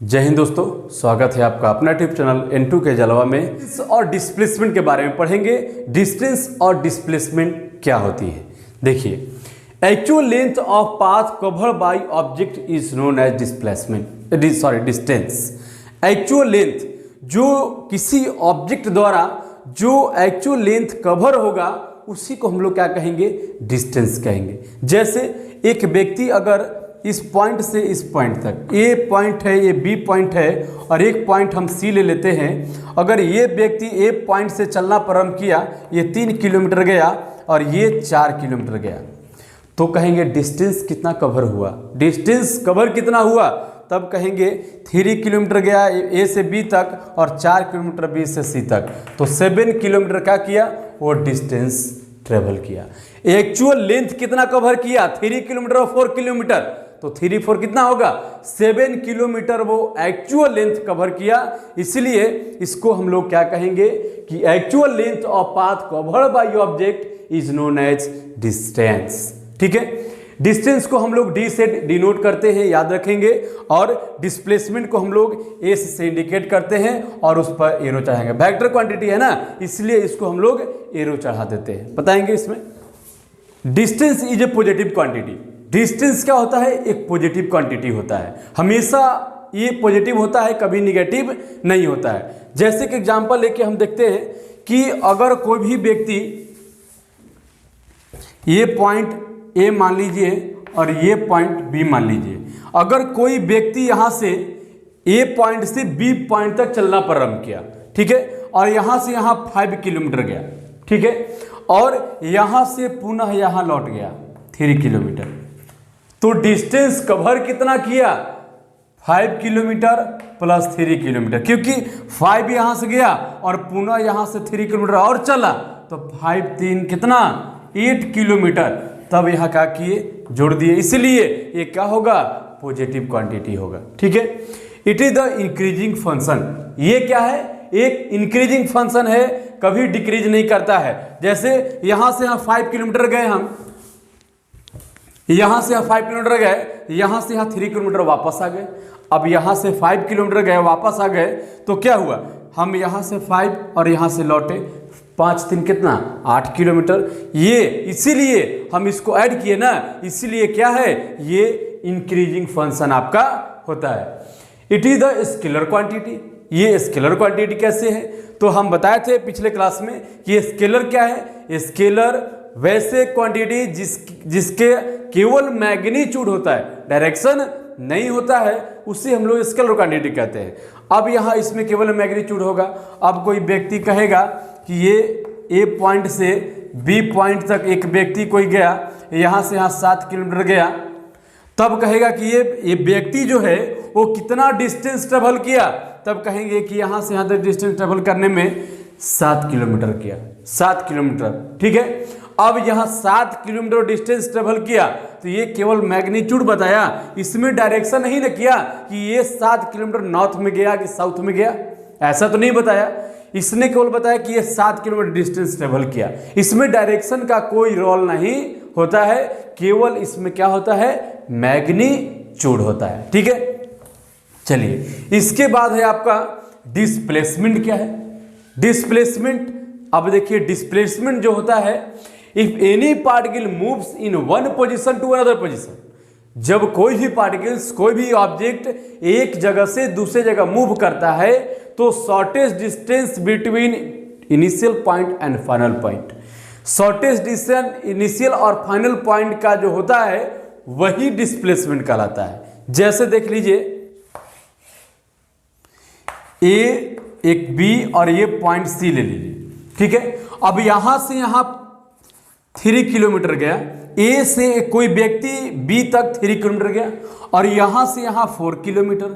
जय हिंद दोस्तों, स्वागत है आपका अपना यूट्यूब चैनल N2 के जलवा में। और डिस्प्लेसमेंट के बारे में पढ़ेंगे। डिस्टेंस और डिस्प्लेसमेंट क्या होती है। देखिए, actual length of path covered by object is known as distance. Actual length जो किसी ऑब्जेक्ट द्वारा जो एक्चुअल लेंथ कवर होगा उसी को हम लोग क्या कहेंगे, डिस्टेंस कहेंगे। जैसे एक व्यक्ति अगर इस पॉइंट से इस पॉइंट तक, ए पॉइंट है, ये बी पॉइंट है और एक पॉइंट हम सी ले लेते हैं। अगर ये व्यक्ति ए पॉइंट से चलना प्रारंभ किया, ये 3 किलोमीटर गया और ये 4 किलोमीटर गया, तो कहेंगे डिस्टेंस कितना कवर हुआ। डिस्टेंस कवर कितना हुआ तब कहेंगे 3 किलोमीटर गया ए से बी तक और 4 किलोमीटर बी से सी तक, तो 7 किलोमीटर क्या किया, वो डिस्टेंस ट्रेवल किया। एक्चुअल लेंथ कितना कवर किया, 3 किलोमीटर और 4 किलोमीटर, तो 3 4 कितना होगा, 7 किलोमीटर वो एक्चुअल लेंथ कवर किया। इसलिए इसको हम लोग क्या कहेंगे कि actual length of path covered by object is known as distance. ठीक है, डिस्टेंस को हम लोग डी से डिनोट करते हैं, याद रखेंगे। और डिस्प्लेसमेंट को हम लोग एस से इंडिकेट करते हैं और उस पर एरो चढ़ाएंगे। वेक्टर क्वांटिटी है ना, इसलिए इसको हम लोग एरो चढ़ा देते हैं। बताएंगे इसमें distance is a positive quantity. Distance क्या होता है, एक पॉजिटिव क्वांटिटी होता है। हमेशा ये पॉजिटिव होता है, कभी निगेटिव नहीं होता है। जैसे कि एग्जांपल लेके हम देखते हैं कि अगर कोई भी व्यक्ति ये पॉइंट ए मान लीजिए और ये पॉइंट बी मान लीजिए, अगर कोई व्यक्ति यहाँ से ए पॉइंट से बी पॉइंट तक चलना प्रारंभ किया, ठीक है, और यहाँ से यहाँ 5 किलोमीटर गया, ठीक है, और यहाँ से पुनः यहाँ लौट गया 3 किलोमीटर, तो डिस्टेंस कवर कितना किया, 5 किलोमीटर प्लस 3 किलोमीटर, क्योंकि 5 यहाँ से गया और पुनः यहाँ से 3 किलोमीटर और चला, तो 5 3 कितना, 8 किलोमीटर। तब यहाँ क्या किए, जोड़ दिए, इसलिए ये क्या होगा, पॉजिटिव क्वांटिटी होगा। ठीक है, it is the increasing function. ये क्या है, एक इंक्रीजिंग फंक्शन है, कभी डिक्रीज नहीं करता है। जैसे यहाँ से यहाँ 5 किलोमीटर गए हम, यहाँ से यहाँ 5 किलोमीटर गए, यहाँ से यहाँ 3 किलोमीटर वापस आ गए। अब यहाँ से 5 किलोमीटर गए वापस आ गए, तो क्या हुआ, हम यहाँ से 5 और यहाँ से लौटे, 5 3 कितना, 8 किलोमीटर। ये इसीलिए हम इसको ऐड किए ना, इसीलिए क्या है, ये इंक्रीजिंग फंक्शन आपका होता है। It is the scalar quantity. ये स्केलर क्वांटिटी कैसे है, तो हम बताए थे पिछले क्लास में कि स्केलर क्या है। स्केलर वैसे क्वांटिटी जिसके केवल मैग्नीट्यूड होता है, डायरेक्शन नहीं होता है, उसे हम लोग स्केलर क्वांटिटी कहते हैं। अब यहाँ इसमें केवल मैग्नीट्यूड होगा। अब कोई व्यक्ति कहेगा कि ये ए पॉइंट से बी पॉइंट तक एक व्यक्ति कोई गया, यहाँ से यहाँ 7 किलोमीटर गया, तब कहेगा कि ये व्यक्ति जो है वो कितना डिस्टेंस ट्रेवल किया, तब कहेंगे कि यहाँ से यहाँ तक डिस्टेंस ट्रेवल करने में 7 किलोमीटर किया, 7 किलोमीटर। ठीक है, अब यहाँ 7 किलोमीटर डिस्टेंस ट्रेवल किया, तो ये केवल मैग्नीट्यूड बताया, इसमें डायरेक्शन नहीं ना किया कि ये 7 किलोमीटर नॉर्थ में गया कि साउथ में गया, ऐसा तो नहीं बताया। इसने केवल बताया कि ये 7 किलोमीटर डिस्टेंस ट्रेवल किया। इसमें डायरेक्शन का कोई रोल नहीं होता है, केवल इसमें क्या होता है, मैग्नीट्यूड होता है। ठीक है, चलिए इसके बाद है आपका डिस्प्लेसमेंट। क्या है डिस्प्लेसमेंट, अब देखिए डिस्प्लेसमेंट जो होता है, if any particle moves in one position to another position, जब कोई भी पार्टिकल्स, कोई भी ऑब्जेक्ट एक जगह से दूसरे जगह मूव करता है, तो shortest distance between initial point and final point, shortest distance initial और फाइनल पॉइंट का जो होता है वही डिस्प्लेसमेंट कहलाता है। जैसे देख लीजिए, ए एक बी और ये पॉइंट सी ले लीजिए, ठीक है। अब यहां से यहां 3 किलोमीटर गया, ए से कोई व्यक्ति बी तक 3 किलोमीटर गया और यहां से यहां 4 किलोमीटर,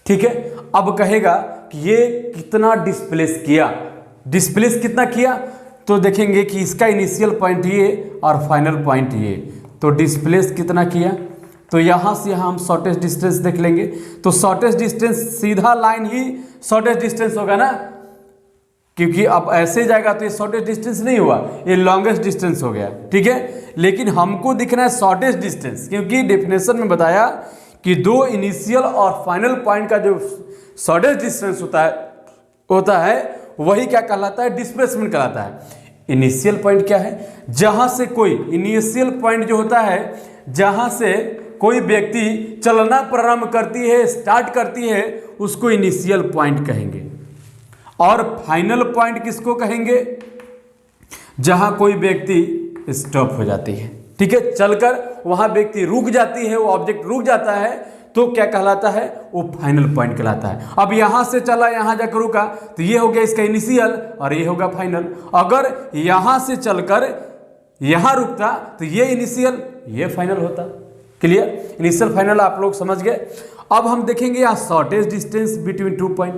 ठीक है। अब कहेगा कि ये कितना डिस्प्लेस किया, डिस्प्लेस कितना किया, तो देखेंगे कि इसका इनिशियल पॉइंट ये और फाइनल पॉइंट ये, तो डिस्प्लेस कितना किया, तो यहाँ से यहाँ हम शॉर्टेस्ट डिस्टेंस देख लेंगे, तो शॉर्टेस्ट डिस्टेंस सीधा लाइन ही शॉर्टेस्ट डिस्टेंस होगा ना, क्योंकि अब ऐसे जाएगा तो ये शॉर्टेस्ट डिस्टेंस नहीं हुआ, ये लॉन्गेस्ट डिस्टेंस हो गया। ठीक है, लेकिन हमको दिखना है शॉर्टेस्ट डिस्टेंस, क्योंकि डेफिनेशन में बताया कि दो इनिशियल और फाइनल पॉइंट का जो शॉर्टेस्ट डिस्टेंस होता है वही क्या कहलाता है, डिस्प्लेसमेंट कहलाता है। इनिशियल पॉइंट क्या है, जहां से कोई इनिशियल पॉइंट जो होता है जहां से कोई व्यक्ति चलना प्रारंभ करती है, स्टार्ट करती है, उसको इनिशियल पॉइंट कहेंगे। और फाइनल पॉइंट किसको कहेंगे, जहां कोई व्यक्ति स्टॉप हो जाती है, ठीक है, चलकर वहां व्यक्ति रुक जाती है, वो ऑब्जेक्ट रुक जाता है, तो क्या कहलाता है, वो फाइनल पॉइंट कहलाता है। अब यहां से चला यहां जाकर रुका तो ये हो गया इसका इनिशियल और ये होगा फाइनल। अगर यहां से चलकर यहां रुकता तो ये इनिशियल ये फाइनल होता। क्लियर, इनिशियल फाइनल आप लोग समझ गए। अब हम देखेंगे यहाँ शॉर्टेस्ट डिस्टेंस बिटवीन 2 पॉइंट।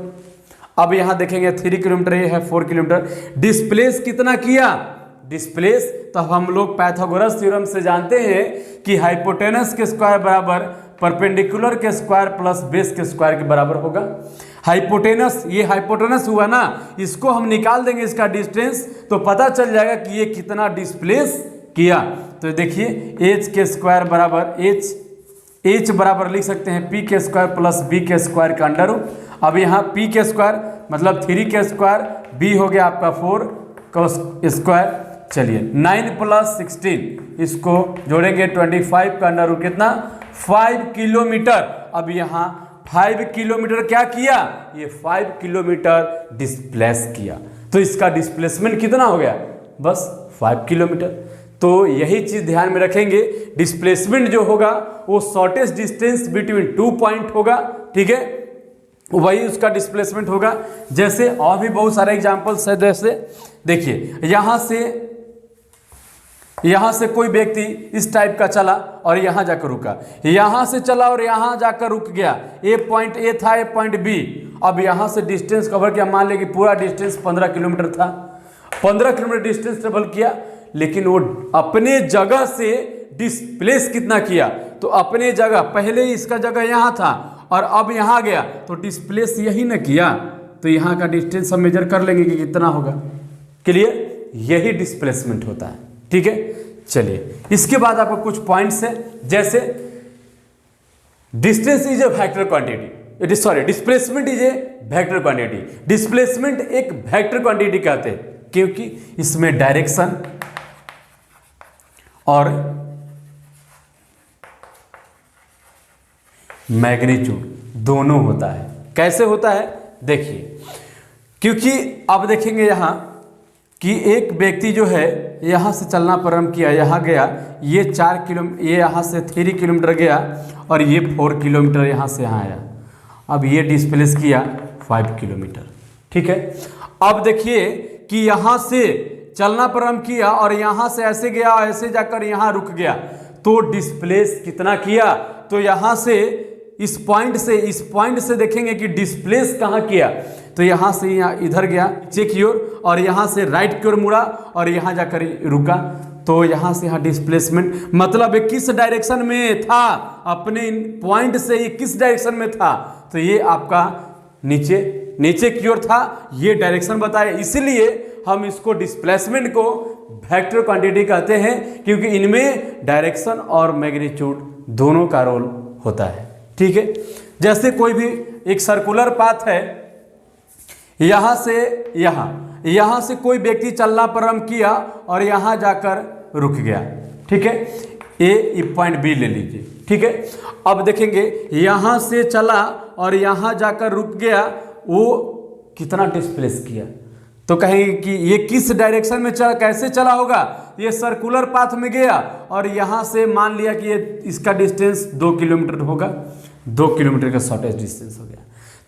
अब यहां देखेंगे 3 किलोमीटर, ये है 4 किलोमीटर। डिस्प्लेस कितना किया, डिस्प्लेस तो हम लोग पाइथागोरस थ्योरम से जानते हैं कि हाइपोटेनस के स्क्वायर बराबर परपेंडिकुलर के स्क्वायर प्लस बेस के स्क्वायर के बराबर होगा। हाइपोटेनस, ये हाइपोटेनस हुआ ना, इसको हम निकाल देंगे इसका डिस्टेंस तो पता चल जाएगा कि ये कितना डिस्प्लेस किया। तो देखिए एच के स्क्वायर बराबर एच बराबर लिख सकते हैं पी के स्क्वायर प्लस बी के स्क्वायर का अंडर रूट। अब यहाँ पी के स्क्वायर मतलब 3 के स्क्वायर, बी हो गया आपका 4 का स्क्वायर। चलिए 9 + 16 इसको जोड़ेंगे 25 का अंडर रूट कितना 5 किलोमीटर। अब यहाँ 5 किलोमीटर क्या किया, ये 5 किलोमीटर डिस्प्लेस किया। तो इसका डिस्प्लेसमेंट कितना हो गया, बस 5 किलोमीटर। तो यही चीज ध्यान में रखेंगे, डिस्प्लेसमेंट जो होगा वो शॉर्टेस्ट डिस्टेंस बिटवीन 2 पॉइंट होगा, ठीक है, वही उसका डिस्प्लेसमेंट होगा। जैसे और भी बहुत सारे एग्जांपल्स है, जैसे देखिए यहां से कोई व्यक्ति इस टाइप का चला और यहां जाकर रुका, यहां से चला और यहां जाकर रुक गया। ए पॉइंट ए था, ए पॉइंट बी। अब यहां से डिस्टेंस कवर किया, मान लें कि पूरा डिस्टेंस 15 किलोमीटर था, 15 किलोमीटर डिस्टेंस ट्रेवल किया, लेकिन वो अपने जगह से डिस्प्लेस कितना किया, तो अपने जगह पहले इसका जगह यहां था और अब यहां गया तो डिस्प्लेस यही ना किया, तो यहां का डिस्टेंस हम मेजर कर लेंगे कि कितना होगा। क्लियर, यही डिस्प्लेसमेंट होता है, ठीक है। चलिए इसके बाद आपको कुछ पॉइंट्स है, जैसे distance is a vector quantity, sorry displacement is a vector quantity. Displacement एक वेक्टर क्वांटिटी कहते हैं क्योंकि इसमें डायरेक्शन और मैग्नीट्यूड दोनों होता है। कैसे होता है देखिए, क्योंकि अब देखेंगे यहां कि एक व्यक्ति जो है यहां से चलना प्रारंभ किया, यहां गया, ये 4 किलोमीटर, ये यहां से 3 किलोमीटर गया और ये 4 किलोमीटर यहां से यहां आया। अब ये डिस्प्लेस किया 5 किलोमीटर, ठीक है। अब देखिए कि यहां से चलना प्रारंभ किया और यहां से ऐसे गया, ऐसे जाकर यहां रुक गया, तो डिस्प्लेस कितना किया, तो यहां से इस पॉइंट से देखेंगे कि डिस्प्लेस कहां किया, तो यहां से यहाँ इधर गया नीचे की ओर और यहां से राइट की ओर मुड़ा और यहां जाकर रुका, तो यहां से यहां डिस्प्लेसमेंट मतलब किस डायरेक्शन में था, अपने पॉइंट से ये किस डायरेक्शन में था, तो ये आपका नीचे की ओर था, ये डायरेक्शन बताए, इसलिए हम इसको डिस्प्लेसमेंट को वेक्टर क्वांटिटी कहते हैं, क्योंकि इनमें डायरेक्शन और मैग्नीट्यूड दोनों का रोल होता है, ठीक है। जैसे कोई भी एक सर्कुलर पाथ है, यहां से कोई व्यक्ति चलना प्रारंभ किया और यहां जाकर रुक गया, ठीक है, ए पॉइंट बी ले लीजिए, ठीक है। अब देखेंगे यहां से चला और यहां जाकर रुक गया, वो कितना डिस्प्लेस किया, तो कहेंगे कि ये किस डायरेक्शन में चला, कैसे चला होगा, ये सर्कुलर पाथ में गया और यहां से मान लिया कि ये इसका डिस्टेंस 2 किलोमीटर होगा, 2 किलोमीटर का शॉर्टेस्ट डिस्टेंस हो गया।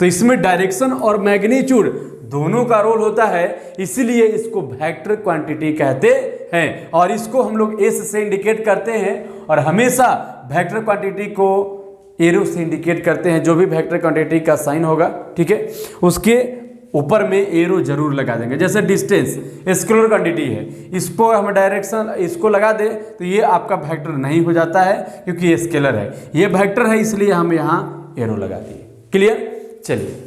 तो इसमें डायरेक्शन और मैग्नीट्यूड दोनों का रोल होता है, इसीलिए इसको वेक्टर क्वांटिटी कहते हैं और इसको हम लोग एस से इंडिकेट करते हैं और हमेशा वेक्टर क्वांटिटी को एरो से इंडिकेट करते हैं। जो भी वेक्टर क्वांटिटी का साइन होगा, ठीक है, उसके ऊपर में एरो जरूर लगा देंगे। जैसे डिस्टेंस स्केलर क्वांटिटी है, इसको हम डायरेक्शन इसको लगा दें तो ये आपका वेक्टर नहीं हो जाता है, क्योंकि ये स्केलर है, ये वेक्टर है, इसलिए हम यहाँ एरो लगा दिए। क्लियर, चलिए।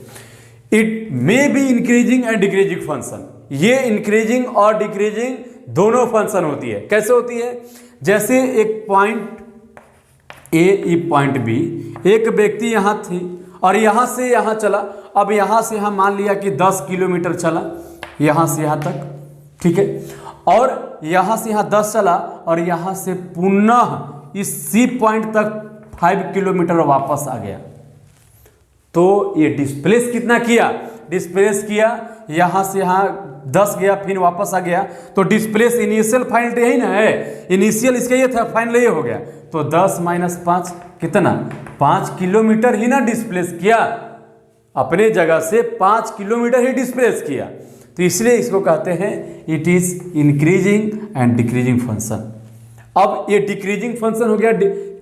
It may be increasing and decreasing function, ये इंक्रीजिंग और डिक्रीजिंग दोनों फंक्शन होती है। कैसे होती है, जैसे एक point A E point B, एक व्यक्ति यहाँ थी और यहाँ से यहाँ चला। अब यहाँ से यहाँ मान लिया कि 10 किलोमीटर चला यहाँ से यहाँ तक, ठीक है, और यहाँ से यहाँ 10 चला और यहाँ से पुनः इस सी पॉइंट तक 5 किलोमीटर वापस आ गया। तो ये डिस्प्लेस कितना किया, डिस्प्लेस किया यहाँ से यहाँ 10 गया फिर वापस आ गया। तो डिस्प्लेस इनिशियल फाइनल यही ना है, इनिशियल इसका ये था, फाइनल ये हो गया। तो 10 - 5 कितना, 5 किलोमीटर ही ना डिस्प्लेस किया, अपने जगह से 5 किलोमीटर ही डिस्प्लेस किया। तो इसलिए इसको कहते हैं it is increasing and decreasing function. अब ये डिक्रीजिंग फंक्शन हो गया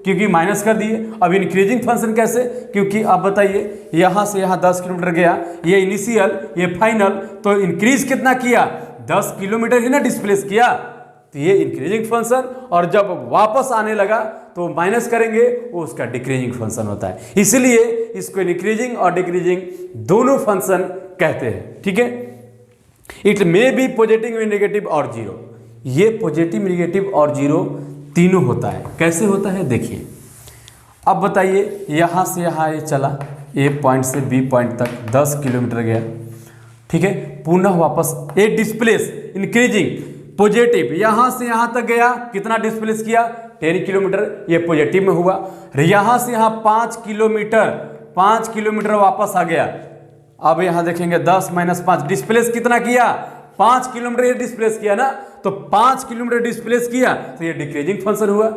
क्योंकि माइनस कर दिए। अब इंक्रीजिंग फंक्शन कैसे, क्योंकि आप बताइए यहाँ से यहाँ 10 किलोमीटर गया, ये इनिशियल ये फाइनल, तो इंक्रीज कितना किया, 10 किलोमीटर ही ना डिस्प्लेस किया। तो ये इंक्रीजिंग फंक्शन, और जब वापस आने लगा तो माइनस करेंगे, वो उसका डिक्रीजिंग फंक्शन होता है। इसलिए इसको इंक्रीजिंग और डिक्रीजिंग दोनों फंक्शन कहते हैं, ठीक है। It may B positive negative और जीरो, ये पॉजिटिव नेगेटिव और जीरो तीनों होता है। कैसे होता है देखिए, अब बताइए यहाँ से यहाँ ये चला, ए पॉइंट से बी पॉइंट तक 10 किलोमीटर गया, ठीक है, पुनः वापस ए डिस्प्लेस इंक्रीजिंग पॉजिटिव, यहाँ से यहाँ तक गया, कितना डिस्प्लेस किया, 10 किलोमीटर, ये पॉजिटिव में हुआ। यहाँ से यहाँ 5 किलोमीटर वापस आ गया। अब यहाँ देखेंगे 10 - 5 डिस्प्लेस कितना किया, 5 किलोमीटर ये डिस्प्लेस किया ना, तो 5 किलोमीटर डिस्प्लेस किया, तो ये डिक्रीजिंग फंक्शन हुआ।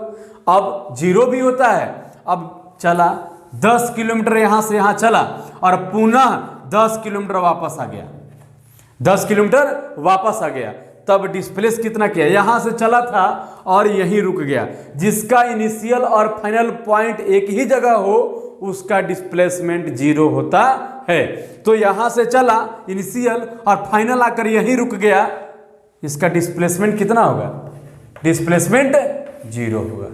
अब जीरो भी होता है, अब चला 10 किलोमीटर यहाँ से यहाँ चला और पुनः 10 किलोमीटर वापस आ गया, 10 किलोमीटर वापस आ गया, तब डिस्प्लेस कितना किया, यहाँ से चला था और यहीं रुक गया। जिसका इनिशियल और फाइनल पॉइंट एक ही जगह हो उसका डिस्प्लेसमेंट जीरो होता है। तो यहाँ से चला इनिशियल और फाइनल आकर यहीं रुक गया, इसका डिस्प्लेसमेंट कितना होगा, डिस्प्लेसमेंट जीरो होगा,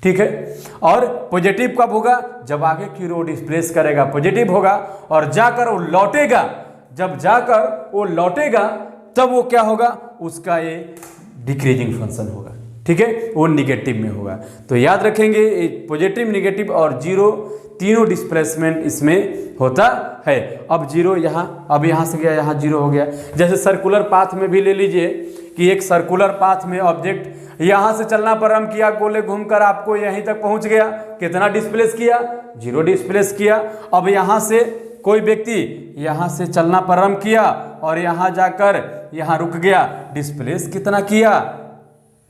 ठीक है। और पॉजिटिव कब होगा, जब आगे की रो डिस्प्लेस करेगा पॉजिटिव होगा, और जाकर वो लौटेगा, जब जाकर वो लौटेगा तब वो क्या होगा, उसका ये डिक्रीजिंग फंक्शन होगा, ठीक है, वो निगेटिव में होगा। तो याद रखेंगे पॉजिटिव नेगेटिव और जीरो तीनों डिस्प्लेसमेंट इसमें होता है। अब जीरो यहाँ, अब यहाँ से गया यहाँ जीरो हो गया। जैसे सर्कुलर पाथ में भी ले लीजिए कि एक सर्कुलर पाथ में ऑब्जेक्ट यहाँ से चलना प्रारंभ किया, गोले घूमकर आपको यहीं तक पहुँच गया, कितना डिस्प्लेस किया, जीरो डिस्प्लेस किया। अब यहाँ से कोई व्यक्ति यहाँ से चलना प्रारंभ किया और यहाँ जाकर यहाँ रुक गया, डिस्प्लेस कितना किया।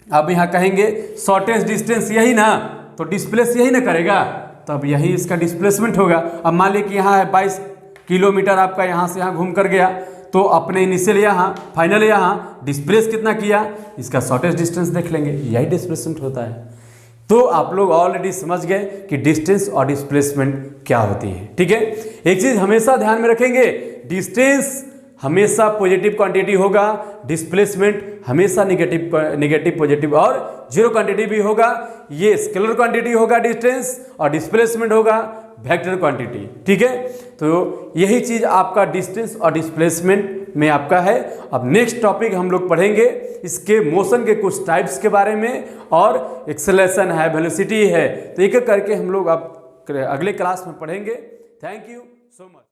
अब यहाँ कहेंगे शॉर्टेस्ट डिस्टेंस यही ना, तो डिस्प्लेस यही ना करेगा, तब यही इसका डिस्प्लेसमेंट होगा। अब मान लीजिए कि यहाँ है 22 किलोमीटर आपका, यहाँ से यहाँ घूम कर गया, तो अपने इनिशियल यहाँ फाइनल यहाँ डिस्प्लेस कितना किया, इसका शॉर्टेस्ट डिस्टेंस देख लेंगे, यही डिस्प्लेसमेंट होता है। तो आप लोग ऑलरेडी समझ गए कि डिस्टेंस और डिस्प्लेसमेंट क्या होती है, ठीक है। एक चीज हमेशा ध्यान में रखेंगे, डिस्टेंस हमेशा पॉजिटिव क्वांटिटी होगा, डिस्प्लेसमेंट हमेशा नेगेटिव पॉजिटिव और जीरो क्वांटिटी भी होगा। ये स्केलर क्वांटिटी होगा डिस्टेंस, और डिस्प्लेसमेंट होगा वेक्टर क्वांटिटी, ठीक है। तो यही चीज आपका डिस्टेंस और डिस्प्लेसमेंट में आपका है। अब नेक्स्ट टॉपिक हम लोग पढ़ेंगे इसके मोशन के कुछ टाइप्स के बारे में, और एक्सेलरेशन है, वेलोसिटी है, तो एक एक करके हम लोग अब अगले क्लास में पढ़ेंगे। Thank you so much.